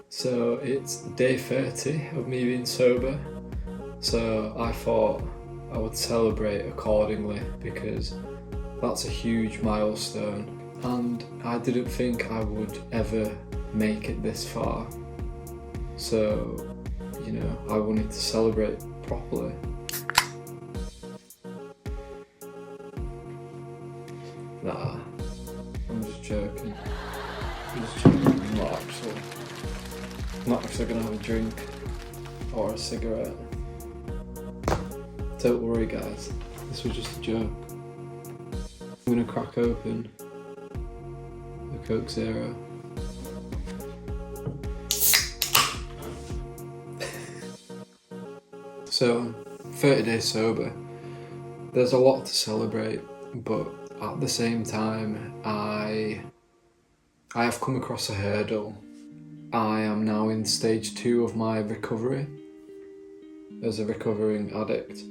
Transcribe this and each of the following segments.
So it's day 30 of me being sober, so I thought I would celebrate accordingly because that's a huge milestone and I didn't think I would ever make it this far. So, I wanted to celebrate properly. Nah, I'm just joking. I'm not actually gonna have a drink or a cigarette. Don't worry guys, this was just a joke. I'm gonna crack open the Coke Zero. So, 30 days sober. There's a lot to celebrate, but at the same time, I have come across a hurdle. I am now in stage 2 of my recovery as a recovering addict,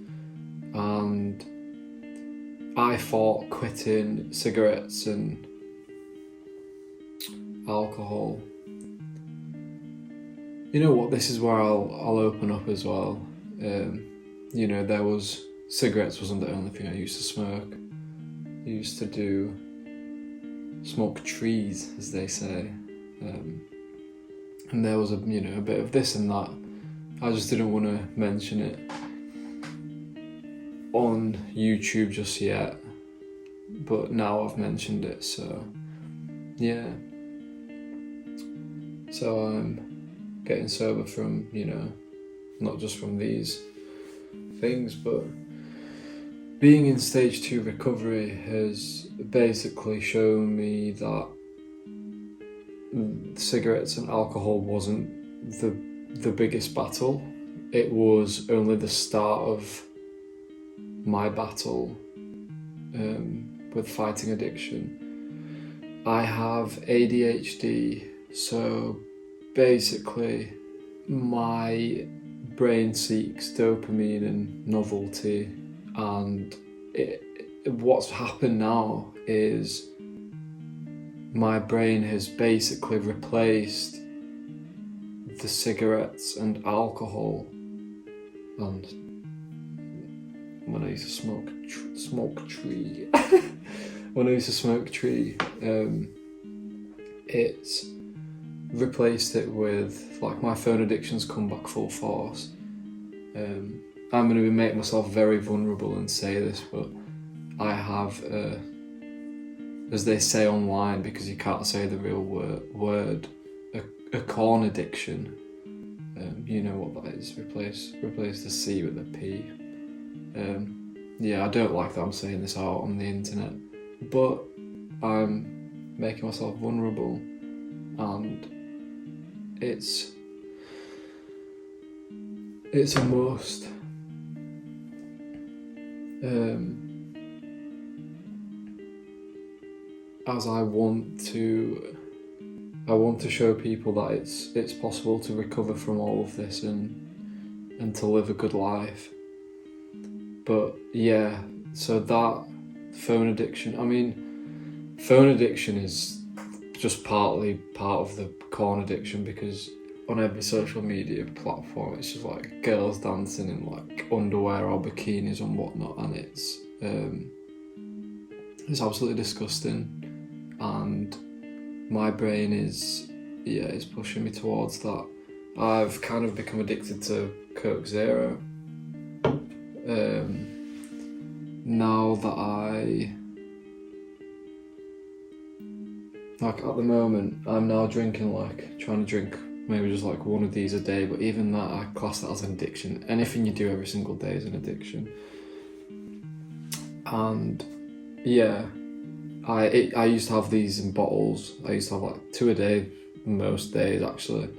and I thought quitting cigarettes and alcohol. You know what? This is where I'll open up as well. Cigarettes wasn't the only thing I used to smoke. I used to smoke trees, as they say, and there was a bit of this and that. I just didn't want to mention it on YouTube just yet, but now I've mentioned it, so yeah. So I'm getting sober from, not just from these things, but being in stage 2 recovery has basically shown me that cigarettes and alcohol wasn't the biggest battle. It was only the start of my battle with fighting addiction. I have ADHD, so basically my brain seeks dopamine and novelty, and what's happened now is my brain has basically replaced the cigarettes and alcohol. And when I used to smoke tree, it's replaced it with, like, my phone addiction's come back full force. I'm going to make myself very vulnerable and say this, but I have, as they say online, because you can't say the real word, a corn addiction. You know what that is? Replace the C with a P. I don't like that I'm saying this out on the internet, but I'm making myself vulnerable, and it's a must. As I want to show people that it's possible to recover from all of this and to live a good life. But yeah, so that phone addiction, phone addiction is just partly part of the corn addiction, because on every social media platform it's just like girls dancing in like underwear or bikinis and whatnot, and it's absolutely disgusting, and my brain is pushing me towards that. I've kind of become addicted to Coke Zero. Now that at the moment, I'm now trying to drink maybe just like one of these a day, but even that, I class that as an addiction. Anything you do every single day is an addiction. And yeah, I used to have these in bottles. I used to have like 2 a day most days actually.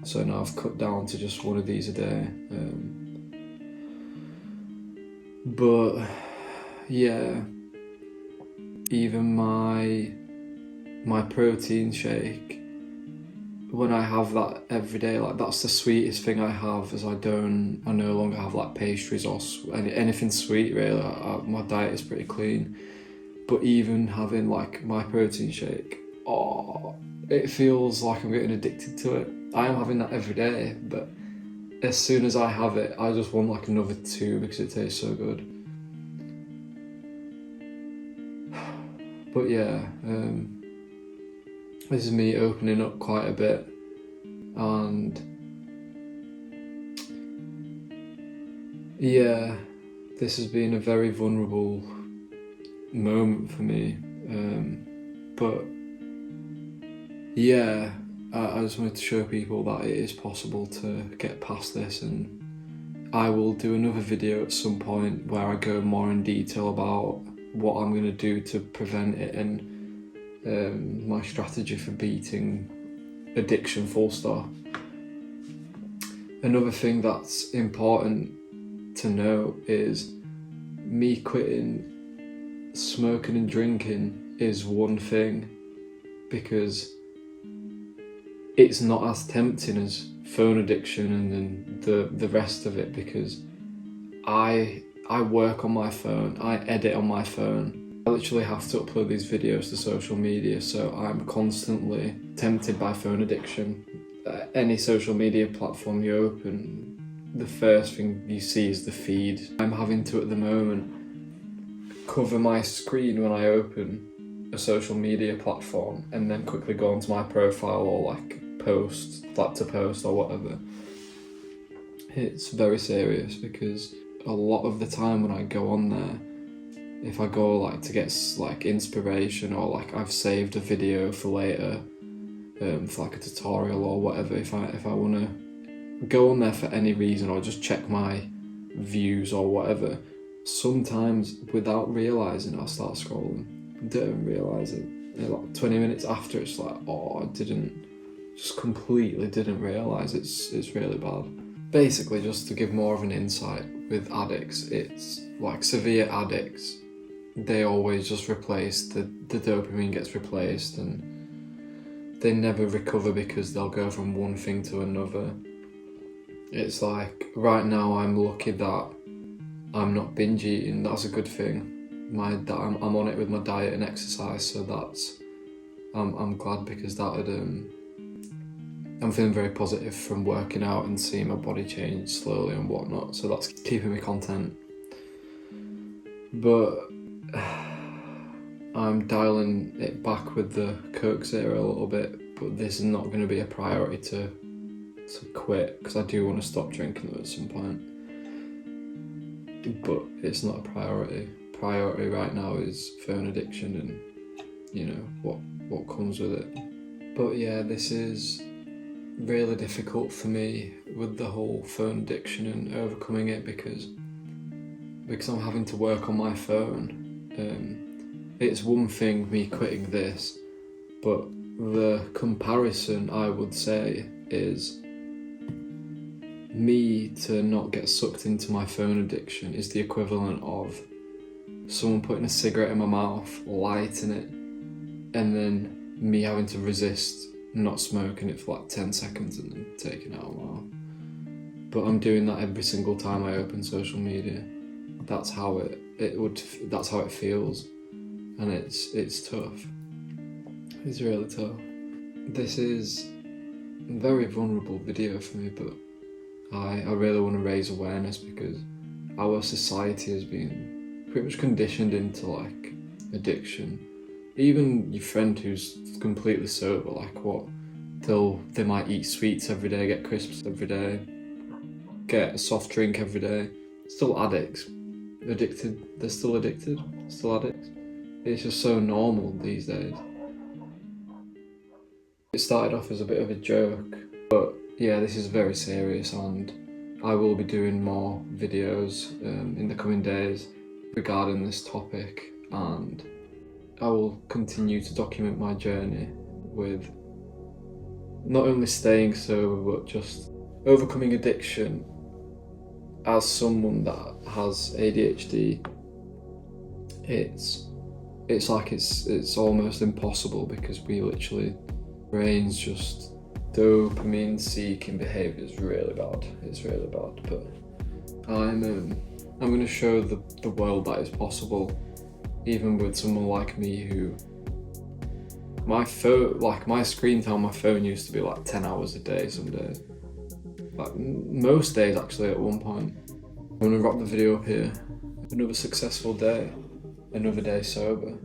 So now I've cut down to just one of these a day. But yeah, even my protein shake, when I have that every day, like that's the sweetest thing I have, as I no longer have like pastries or anything sweet really. My diet is pretty clean, but even having like my protein shake, it feels like I'm getting addicted to it. I am having that every day, but as soon as I have it, I just want like another 2 because it tastes so good. But yeah, this is me opening up quite a bit, and yeah, this has been a very vulnerable moment for me, but yeah, I just wanted to show people that it is possible to get past this, and I will do another video at some point where I go more in detail about what I'm going to do to prevent it and my strategy for beating addiction, full stop. Another thing that's important to know is me quitting smoking and drinking is one thing, because it's not as tempting as phone addiction and then the rest of it, because I work on my phone, I edit on my phone. I literally have to upload these videos to social media, so I'm constantly tempted by phone addiction. Any social media platform you open, the first thing you see is the feed. I'm having to, at the moment, cover my screen when I open a social media platform and then quickly go onto my profile or like to post or whatever. It's very serious, because a lot of the time when I go on there, if I go like to get like inspiration, or like I've saved a video for later, for like a tutorial or whatever, if I want to go on there for any reason or just check my views or whatever, sometimes without realising I'll start scrolling. Don't realise it. Like 20 minutes after, it's like, oh, just completely didn't realise. It's really bad. Basically, just to give more of an insight, with addicts, it's like severe addicts, they always just replace, the dopamine gets replaced, and they never recover because they'll go from one thing to another. It's like, right now I'm lucky that I'm not binge eating, that's a good thing. I'm on it with my diet and exercise, so I'm glad, because I'm feeling very positive from working out and seeing my body change slowly and whatnot, so that's keeping me content. But I'm dialing it back with the Coke Zero a little bit, but this is not going to be a priority to quit, because I do want to stop drinking them at some point. But it's not a priority. Priority right now is phone addiction and, you know, what comes with it. But yeah, this is really difficult for me with the whole phone addiction and overcoming it, because I'm having to work on my phone. It's one thing me quitting this, but the comparison, I would say, is me to not get sucked into my phone addiction is the equivalent of someone putting a cigarette in my mouth, lighting it, and then me having to resist not smoking it for like 10 seconds and then taking it out of my mouth. But I'm doing that every single time I open social media. That's how that's how it feels, and it's tough. It's really tough. This is a very vulnerable video for me, but I really want to raise awareness, because our society has been pretty much conditioned into like addiction. Even your friend who's completely sober, like what? They might eat sweets every day, get crisps every day, get a soft drink every day. Still addicts. Addicted. They're still addicted. Still addicts. It's just so normal these days. It started off as a bit of a joke, but yeah, this is very serious, and I will be doing more videos in the coming days regarding this topic, and I will continue to document my journey with not only staying sober, but just overcoming addiction. As someone that has ADHD, it's like it's almost impossible, because we literally, brain's just dopamine seeking behaviour is really bad. It's really bad, but I'm going to show the world that it's possible, even with someone like me who My phone, like my screen time on my phone used to be like 10 hours a day some days. Like most days actually at one point. I'm gonna wrap the video up here. Another successful day, another day sober.